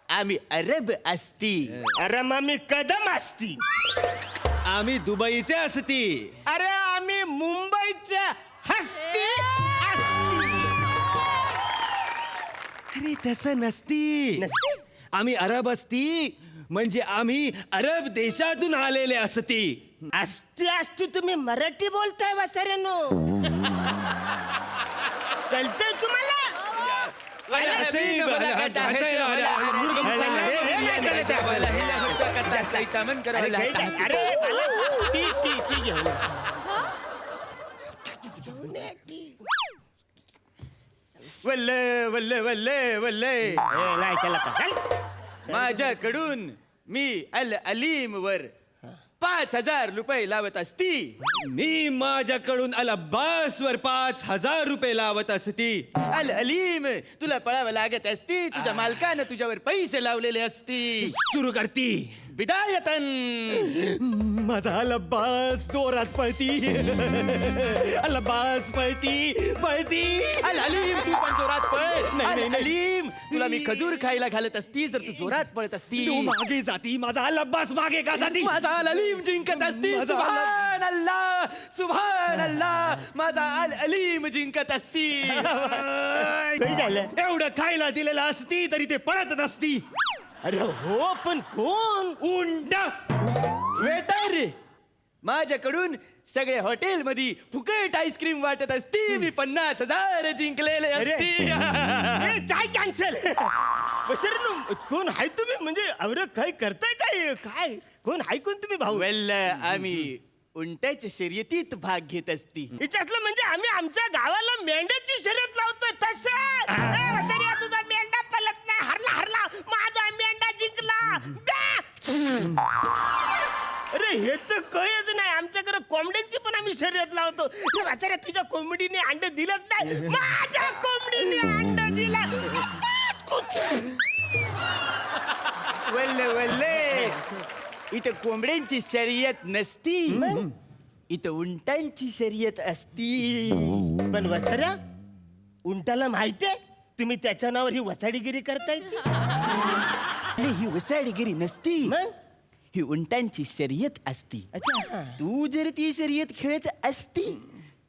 आम्ही अरब असती. अरे मग कदम असती. आम्ही दुबईचे असती. अरे आम्ही मुंबईच्या हस्ती असती. अरे तसं नसती. आम्ही अरब असती म्हणजे आम्ही अरब देशातून आलेले असती. असती असती तुम्ही मराठी बोलताय वसाऱ्यानो. कळतंय तुम्हाला? अरे ती घेऊन वल्ले वल्ले वल्ले वल्ले नाही त्याला का माझ्याकडून मी अल अलीम वर 5,000 रुपये लावत असती. मी माझ्याकडून अल अब्बास वर 5,000 रुपये लावत असती. अल अलीम तुला पळावं लागत असती. तुझ्या मालकानं तुझ्यावर पैसे लावलेले असती. सुरू करती. बिदायतन माझा अल अब्बास जोरात पळती. अल अब्बास पळती पळती. अल अलीम तू पण जोरात पळ. नाही, अल अलीम तुला मी खजूर खायला घालत असती जर तू जोरात पळत असती. तू मागे जाती. माझा अल अब्बास मागे का जाती. माझा अल अलीम जिंकत असती. माझा सुभान अल्लाह सुभान अल्लाह माझा अल अलीम जिंकत असती. एवढं खायला दिलेलं असती तरी ते पळत नसती. अरे हो पण कोण? उंड. वेटर माझ्याकडून सगळे हॉटेल मध्ये फुकट आईस्क्रीम वाटत असती. मी 50,000 जिंकलेले असती. काय कॅन्सल कोण हाय तुम्ही? म्हणजे अरे काय करताय काय? काय कोण हाय कोण तुम्ही भाऊ? वेल आम्ही उंटाच्या शर्यतीत भाग घेत असती. याच्यातलं म्हणजे आम्ही आमच्या गावाला मेंढ्याची शर्यत लावतोय तसं. तरी तुझा मेंढा पलत नाही. हरला माझा मेंढा जिंकला. ब्या! अरे हे तर कळच नाही. आमच्याकडे कोंबड्यांची पण आम्ही शर्यत लावतो. हे वाचाऱ्या तुझ्या कोंबडीने अंड दिलंच नाही. माझ्या कोंबडीने अंड दिलं. वल्ले वल्ले इथं कोंबड्यांची शर्यत नसती. इथं उंटांची शर्यत असती. पण वसाऱ्या उंटाला माहितीये तुम्ही त्याच्या नावावर ही वसाडीगिरी करताय ती? अरे, ही वसाडीगिरी नसती. मग? ही उंटांची शर्यत असती. अच्छा. तू जर ती शर्यत खेळत असती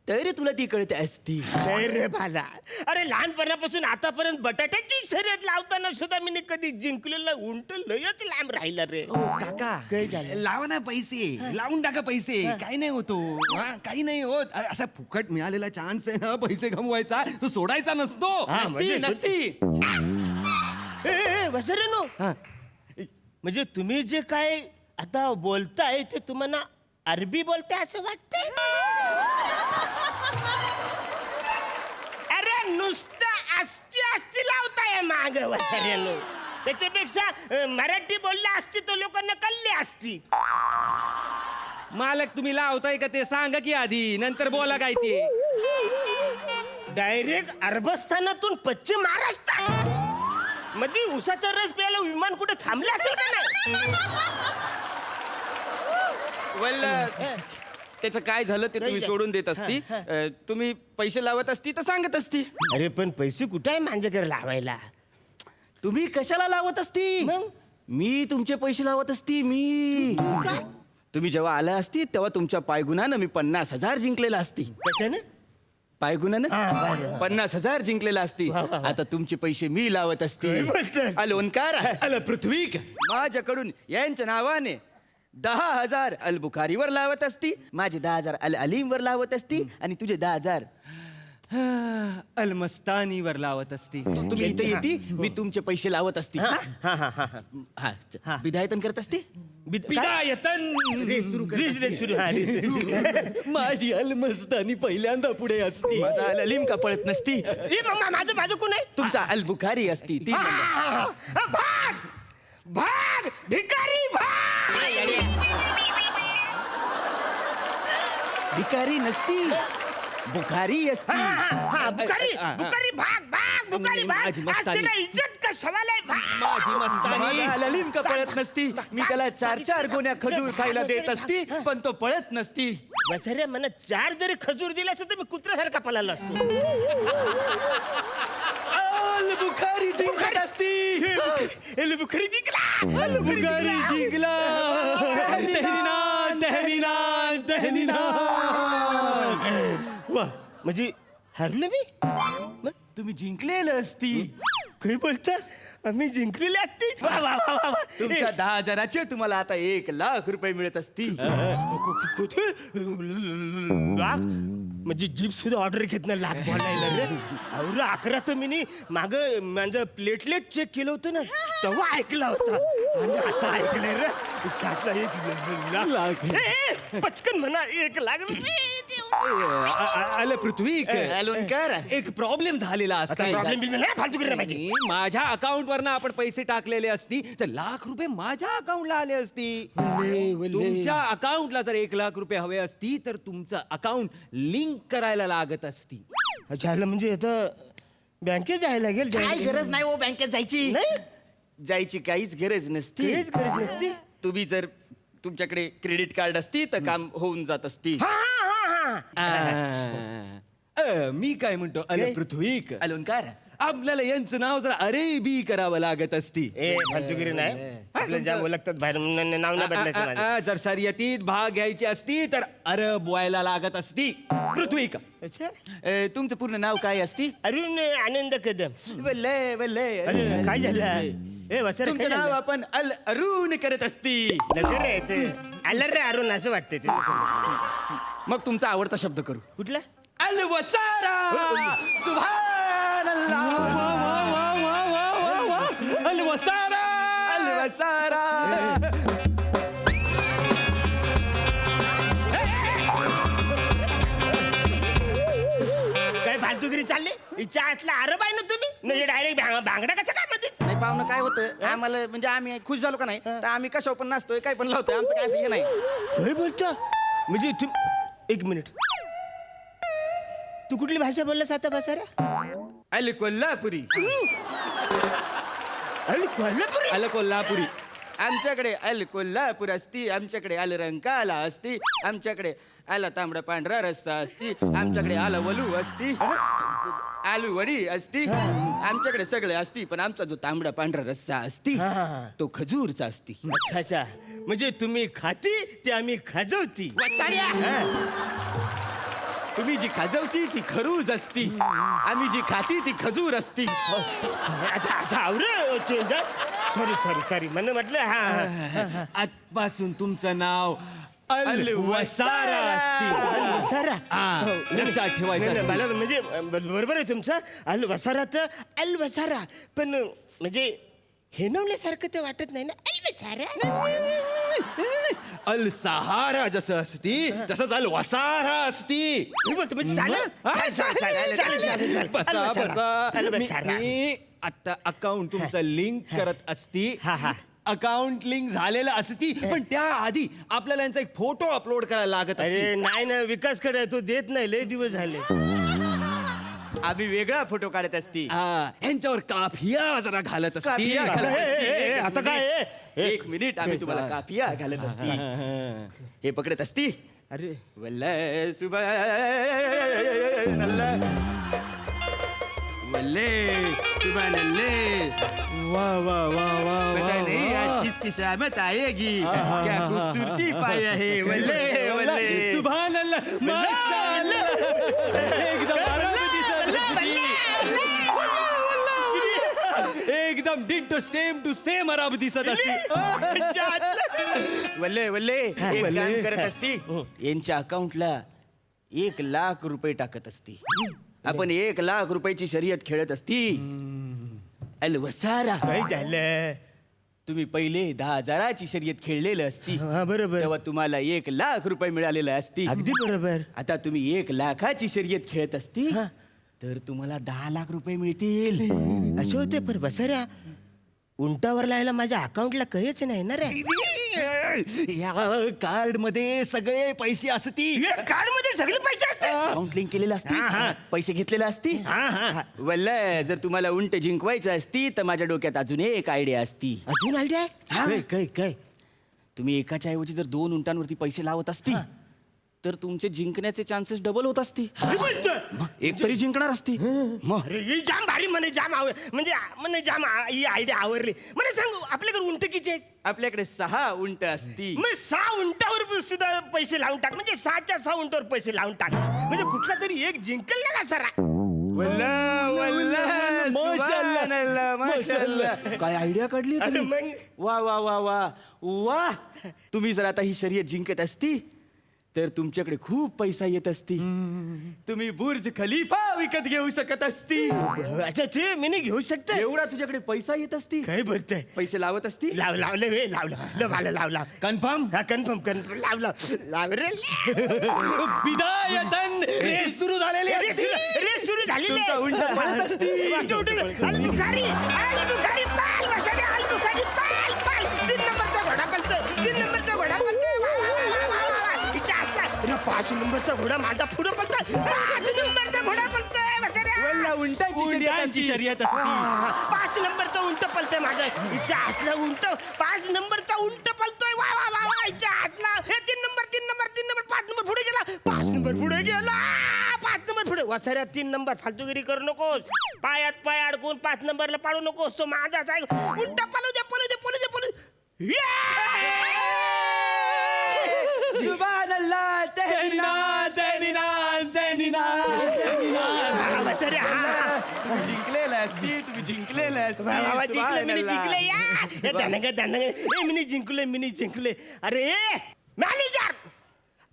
तर तुला ती कळत असती. नाही रे बाला. अरे लहानपणापासून आतापर्यंत बटाट्याची शर्यत लावताना सुद्धा मी कधी जिंकलेलं उंट लयच लांब राहिला रे. काका काय झालं? लावा ना पैसे. लावून टाका पैसे. काही नाही होतो. काही नाही होत. अरे, असा फुकट मिळालेला चान्स आहे ना पैसे कमवायचा. तो सोडायचा नसतो. नसती. वसरेनो म्हणजे तुम्ही जे काय आता बोलताय ते तुम्हाला अरबी बोलताय असं वाटतंय? अरे नुसतं अस्ती लावताय माग वसरेनो. त्याच्यापेक्षा मराठी बोलले असती तर लोकांना कळली असती. मालक तुम्ही लावताय का ते सांगा की आधी. नंतर बोला काय ते. डायरेक्ट अरबस्थानातून पश्चिम महाराष्ट्र मध्ये उसाचा रस प्यायला विमान कुठे थांबले असेल का नाही? त्याचं काय झालं ते तुम्ही सोडून देत असती. तुम्ही पैसे लावत असती तर सांगत असती. अरे पण पैसे कुठे आहे माझ्याकडे लावायला? तुम्ही कशाला लावत असती? मग? मी तुमचे पैसे लावत असती. मी तुम्ही जेव्हा आला असती तेव्हा तुमच्या पायगुणानं मी 50,000 जिंकलेला असती. कशाने? पायगुणानं हा, बरं. 50,000 जिंकलेला असती. वा, वा, वा. आता तुमचे पैसे मी लावत असती. काय बोलतोय? अलोनकार अल पृथ्वी माझ्याकडून यांच्या नावाने 10,000 अल बुखारीवर लावत असती. माझे 10,000 अल अलीमवर लावत असती. आणि तुझे 10,000 अल मस्तानीवर लावत असती. तुम्ही इथे येती. मी तुमचे पैसे लावत असती. हा विधायतन करत असते. बिदायतन. सुरू हा, रेस. माझी अल मस्तानी पहिल्यांदा पुढे असती. माझा अल अलीम का पळत नसती. ए, माझं कोण आहे? तुमचा अल बुखारी असती. ती भाग भिकारी भाग. भिकारी नसती. बुखारी असती. बुकारी भाग बुकारी भाग. माझी आज मस्तानी. तिला इज्जत का सवाल आहे भाग. माझी मस्तानी. माझा अल अलीम का पळत नसती. मी त्याला 4-4 गोण्या खजूर खायला देत असती पण तो पळत नसती. वसरे मला 4 जरी खजूर दिले असते तर मी कुत्र्यासारखा पळाला असतो. बुखारी जिंकत असती. बुखारी जिंकला. बुखारी जिंकला. वा म्हणजे हरलो मी. मग तुम्ही जिंकलेलं असती. काही बोलता आम्ही जिंकलेले असते. वा वा वा वा वा. तुमच्या 10,000चे तुम्हाला आता 1,00,000 मिळत असती. कुठे लाख म्हणजे जीप सुद्धा ऑर्डर घेत नाही लाख बोलायला रे. अरे 11 तर मी माग माझं प्लेटलेट चेक केलं होतं ना तेव्हा ऐकला होता आणि आता ऐकलंय रे त्यातला 1,00,000. पचकन म्हणा 1,00,000 रुपये. आलं पृथ्वी अलोनकर. एक प्रॉब्लेम झालेला असता. प्रॉब्लेम बिल नाही फालतू करणं पाहिजे. माझ्या अकाउंट वरनं आपण पैसे टाकलेले असती तर ₹1,00,000 माझ्या अकाउंटला आले असती. तुमच्या अकाउंटला जर ₹1,00,000 हवे असती तर तुमचं अकाउंट लिंक करायला लागत असती. झालं म्हणजे आता बँकेत जायला लागेल. काय गरज नाही हो बँकेत जायची. जायची काहीच गरज नसती. काहीच गरज नसती. तुम्ही जर तुमच्याकडे क्रेडिट कार्ड असती तर काम होऊन जात असती. मी काय म्हणतो अल पृथ्वीक अलोनकर. आपल्याला यांचं नाव जर अरे बी करावं लागत असती. ए फालतूगिरी नाही आपल्याला ज्या ओळखतात बाहेर नाव नाही बदलायचं माझं. जर शर्यतीत भाग घ्यायची असती तर अरब व्हायला लागत असती. पृथ्वीक अच्छा तुमचं पूर्ण नाव काय असती. अरुण आनंद कदम. वल्ले वल्ले. अरे काय झालं ए वसर तुमचं नाव आपण अल अरुण करत असती. नगर आहे ते आलं रे अरुण असं वाटतंय ते. मग तुमचा आवडता शब्द करू. कुठला अल वसारा. सुभानअल्लाह. अल वसारा. अल वसारा. काय फालतूगिरी चालली इच्छा असला अरब आहे ना तुम्ही म्हणजे डायरेक्ट भांगडा कसा काय मध्ये. नाही पाहुणं काय होतं आम्हाला म्हणजे आम्ही खुश झालो का नाही तर आम्ही कशावर पण नाचतोय काय पण लावतोय आमचं काय असं हे नाही. काय बोलतो म्हणजे तू एक मिनिट तू कुठली भाषा बोललास आता बसारा. अल कोल्हापुरी. अरे कोल्हापुरी. अल कोल्हापुरी. आमच्याकडे अल कोल्हापूर असती. आमच्याकडे अल रंकाला असती. आमच्याकडे आला तांबडा पांढरा रस्सा असती. आमच्याकडे आला वलू असती. आलू वडी असती. आमच्याकडे सगळे असती पण आमचा जो तांबडा पांढरा रस्सा असती तो खजूरचा असती. अच्छा अच्छा म्हणजे तुम्ही खाती ते आम्ही खाजवती. तुम्ही जी खाजवती ती खरूज असती. आम्ही जी खाती ती खजूर असती. अच्छा अच्छा आवरे सॉरी सॉरी सॉरी मला म्हटलं हा आजपासून तुमचं नाव अल वसारा असती. वसारा हा, लक्षात ठेवायचं असतं. मला म्हणजे बरोबर आहे तुमचं अल वसारा तर अल वसारा पण म्हणजे हे नवल्यासारखं ते वाटत नाही ना अल वसारा. अल सहारा जसं असती तसंच अल वसारा असती. बसा बसा. मी आता अकाउंट तुमचं लिंक करत असती. अकाउंट लिंक झालेलं असती पण त्याआधी आपल्याला यांचा एक फोटो अपलोड करायला लागत अरे असती. नाही ना विकास कडे तो देत नाही लय दिवस झाले. आम्ही वेगळा फोटो काढत असती. ह्यांच्यावर काफिया जरा घालत असती. काफिया घालत असती. आता काय एक मिनिट आम्ही तुम्हाला काफिया घालत असती. हे पकडत असती. अरे वल्ले सुबह वल्ले सुबह वाह वाह वाह वाह पता वाह, नहीं वाह. आज किसकी शामत आएगी. क्या खूबसूरती पाया है. वल्ले वल्ले सुभान अल्लाह माशाअल्लाह. एकदम आराम दिसत असती. एकदम डिट्टो सेम टू सेम अरब दिसत असती. वल्ले वल्ले एक काम करत असती. यांच्या अकाउंटला 1,00,000 टाकत असती. आपण 1,00,000 शर्यत खेळत असती. अल वसारा. काय झालं तुम्ही पहिले 10,000 शर्यत खेळलेलं असती. हा बरोबर तेव्हा तुम्हाला 1,00,000 मिळालेलं असती. अगदी बरोबर. आता तुम्ही 1,00,000 शर्यत खेळत असती तर तुम्हाला 10,00,000 मिळतील. असं होते पण बसाऱ्या उंटावर लायला माझ्या अकाउंटला काहीच नाही ना रे. या कार्ड मध्ये सगळे पैसे असती. कार्ड मध्ये सगळे पैसे असतात. अकाउंट लिंक केलेलं असती. पैसे घेतलेले असती. वल्ल जर तुम्हाला उंट जिंकवायचं असती तर माझ्या डोक्यात अजून एक आयडिया असती. अजून आयडिया हा. काय काय काय तुम्ही एकाच्या ऐवजी जर 2 उंटांवरती पैसे लावत असती तर तुमचे जिंकण्याचे चान्सेस डबल होत असती काय बोलतोय? एक तरी जिंकणार असती मग अरे ही जाम भारी म्हणे जाम म्हणजे जाम ही आयडिया आवडली म्हणे सांग आपल्याकडे उंट किती आहेत आपल्याकडे 6 उंट असती मग 6 उंटावर सुद्धा पैसे लावून टाक म्हणजे 6च्या 6 उंटावर पैसे लावून टाक म्हणजे कुठला तरी एक जिंकल ना का सरा काय आयडिया काढली हो अरे तुम्ही? मग? वा वा वा वा वा तुम्ही जर आता ही शर्यत जिंकत असती तर तुमच्याकडे खूप पैसा येत असती तुम्ही बुर्ज खलिफा विकत घेऊ शकत असती अच्छा ते मी नाही घेऊ शकते एवढा तुझ्याकडे पैसा येत असती काय बोलतोय पैसे लावत असती लावले वे लाव कन्फर्म हा कन्फर्म लाव रे विदायतन रेस सुरू झालेली रेस सुरू झालेली तुमचा उंट पळत असती. अलबुखारी पाल वसारे अलबुखारी पाल 3 नंबरचा घोडा पळतोय 3 नंबरचा घोडा पळतोय हिच्या हातात. अरे 5 नंबरचा घोडा माझा पुढे पळतोय 5 नंबरचा घोडा पळतोय वसारे वल्ला उंटाची शर्यत असती 5 नंबरचा उंट पळतोय माझा हिच्या हातला उंट 5 नंबरचा उंट पळतोय वा वा वा वा हिच्या हातला हे 3 नंबर 5 नंबर पुढे गेला 5 नंबर पुढे गेला 5 नंबर पुढे वसाऱ्या 3 नंबर फालतूगिरी करू नकोस पायात पाय अडकून 5 नंबरला पाडू नकोस तो माझाच आहे उंट पळू दे सुभानअल्लाह जिंकलेला असती तुम्ही जिंकलेला मिनी जिंकले अरे मॅनेजर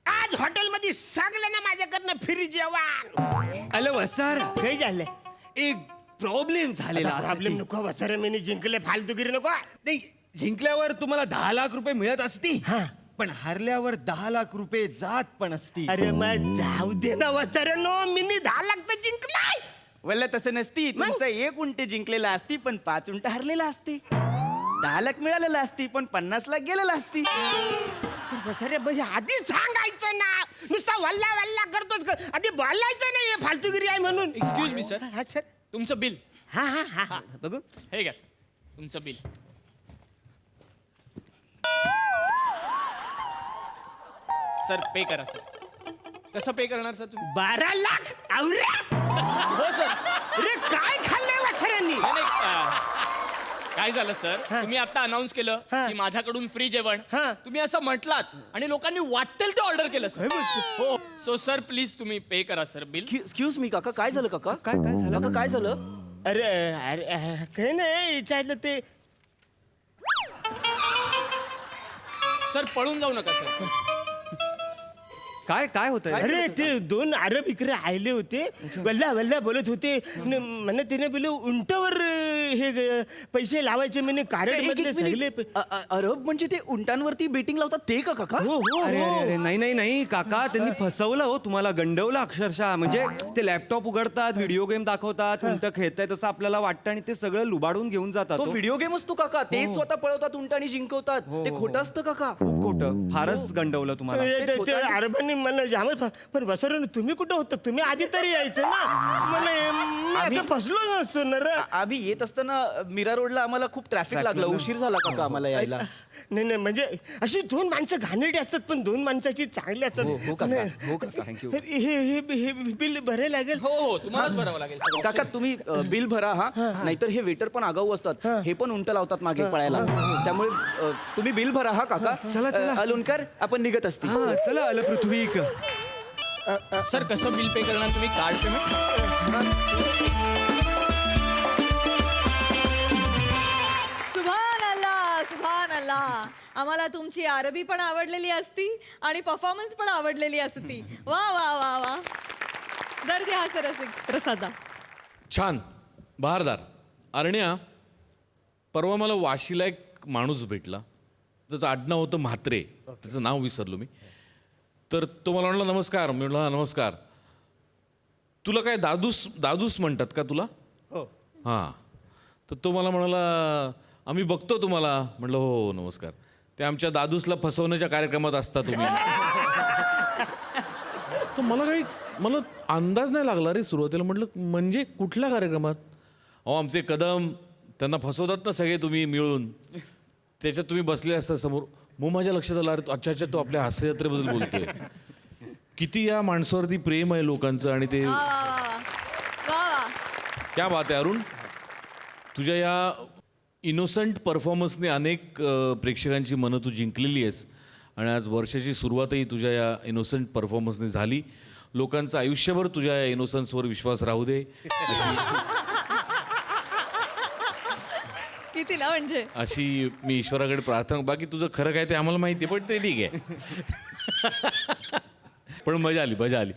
आज हॉटेलमध्ये सगळं ना माझ्याकडनं फ्री जेवण अरे वसार काही झालंय एक प्रॉब्लेम झालेला प्रॉब्लेम नको वसरे मी जिंकले फालतूगिरी नको नाही जिंकल्यावर तुम्हाला 10 लाख रुपये मिळत असती पण हरल्यावर 10 लाख रुपये जात पण असती अरे मग जाऊ दे ना वसरे नो मिनी 10 लाख तर जिंकलाय वल्ला तसं नसती तुमचं 1 उंट जिंकलेला असती पण 5 उंट हरलेला असती 10 लाख मिळालेला असती पण 50 लाख गेलेला असती सरे म्हणजे आधी सांगायचं ना नुसता वल्ला करतोस आधी बोलायचं नाही हे फालतूगिरी आहे म्हणून एक्सक्यूज मी सर हा सर तुमचं बिल हा बघू हे घ्या सर तुमचं बिल सर पे करा सर कसं पे करणार सर तुम्ही 12 लाख आवरे हो सर अरे काय खाल्लंय वसऱ्यांनी काय झालं सर तुम्ही आता अनाऊन्स केलं की माझ्याकडून फ्री जेवण तुम्ही असं म्हटलात आणि लोकांनी वाटेल ते ऑर्डर केलं सर हो सो सर प्लीज तुम्ही पे करा सर बिल एक्सक्यूज मी काका काय झालं काका काय झालं काका काय झालं अरे काही नाही विचारलं ते सर पळून जाऊ नका सर काय होत अरे ते 2 अरब इकडे आले होते वल्ला बोलत होते म्हणे तिने बोल उंटावर हे पैसे लावायचे म्हणे कारण मधले सगळे अरब म्हणजे ते उंटांवरती बेटिंग लावतात ते का काका हो अरे अरे नाही काका त्यांनी फसवलं हो तुम्हाला गंडवलं अक्षरशः म्हणजे ते लॅपटॉप उघडतात व्हिडिओ गेम दाखवतात उंट खेळतायत असं आपल्याला वाटतं आणि ते सगळं लुबाडून घेऊन जातात तो व्हिडिओ गेम असतो काका तेच स्वतः पळवतात उंट आणि जिंकवतात ते खोटं असतं काका खूप खोटं फारच गंडवलं तुम्हाला अरबांनी मला जामच पण बसवलं तुम्ही कुठं होतं तुम्ही आधी तरी यायचं ना मला असं फसलो नसतो ना रे आम्ही येत असताना मीरा रोडला आम्हाला खूप ट्रॅफिक लागलं उशीर झाला काका आम्हाला यायला नाही म्हणजे अशी 2 माणसं घाणेरडी असतात पण 2 माणसाची चांगली असतात हो काका थँक्यू हे बिल भरायला लागेल हो तुम्हालाच भरावं लागेल सर काका तुम्ही बिल भरा हा नाहीतर हे वेटर पण आगाऊ असतात हे पण उंट लावतात मागे पळायला त्यामुळे तुम्ही बिल भरा हा काका चला. अलुनकर आपण निघत असती चला आलं पृथ्वीक सर कसं बिल पे करणार तुम्ही कार्ड पेमेंट सुभान अल्लाह आम्हाला तुमची अरबी पण आवडलेली असती आणि परफॉर्मन्स पण आवडलेली असती वा वा वा वा दर द्या हा सर प्रसादा छान बहारदार अरण्या परवा मला वाशीला एक माणूस भेटला त्याचं आडनाव होतं म्हात्रे त्याचं नाव विसरलो मी तर तो मला म्हणला नमस्कार मी म्हणलं नमस्कार तुला काय दादूस म्हणतात का तुला हो हां तर तो मला म्हणाला आम्ही बघतो तुम्हाला म्हटलं हो नमस्कार ते आमच्या दादूसला फसवण्याच्या कार्यक्रमात असता तुम्ही तर मला अंदाज नाही लागला रे सुरुवातीला म्हटलं म्हणजे कुठल्या कार्यक्रमात अहो आमचे कदम त्यांना फसवतात ना सगळे तुम्ही मिळून त्याच्यात तुम्ही बसले असता समोर मग माझ्या लक्षात आलं अरे अच्छा तो आपल्या हास्य यात्रेबद्दल बोलतोय किती या माणसावरती प्रेम आहे लोकांचं आणि ते वा वा क्या बात आहे अरुण. तुझ्या या इनोसंट परफॉर्मन्सने अनेक प्रेक्षकांची मनं तू जिंकलेली आहेस आणि आज वर्षाची सुरुवातही तुझ्या या इनोसंट परफॉर्मन्सने झाली. लोकांचं आयुष्यभर तुझ्या या इनोसन्सवर विश्वास राहू दे किती ना म्हणजे अशी मी ईश्वराकडे प्रार्थना. बाकी तुझं खरं काय ते आम्हाला माहिती आहे पण ते ठीक आहे. पण मजा आली.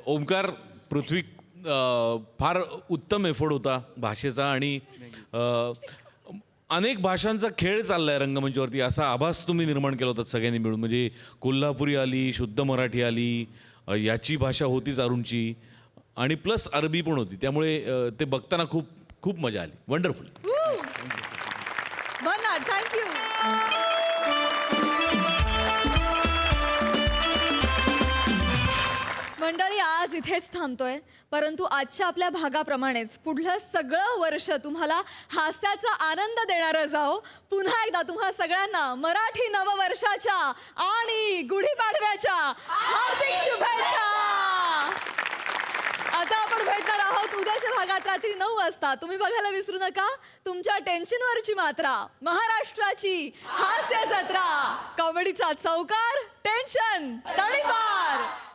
ओमकार, पृथ्वी, फार उत्तम एफर्ट होता भाषेचा आणि अनेक भाषांचा खेळ चाललाय रंगमंचावरती असा आभास तुम्ही निर्माण केला होता सगळ्यांनी मिळून. म्हणजे कोल्हापुरी आली, शुद्ध मराठी आली, याची भाषा होतीच अरुणची आणि प्लस अरबी पण होती. त्यामुळे ते बघताना खूप खूप मजा आली. वंडरफुल. थँक्यू. मंडळी, आज इथेच थांबतोय, परंतु आजच्या आपल्या भागाप्रमाणेच पुढलं सगळं वर्ष तुम्हाला हास्याचा आनंद देणारं जाओ. पुन्हा एकदा तुम्हा सगळ्यांना मराठी नववर्षाच्या आणि गुढीपाडव्याच्या हार्दिक शुभेच्छा. आता आपण भेटणार आहोत उद्याच्या भागात रात्री 9 वाजता. तुम्ही बघायला विसरू नका तुमच्या टेन्शनवरची मात्रा, महाराष्ट्राची हास्य जत्रा, कॉमेडीचा चौकार, टेन्शन तडीपार.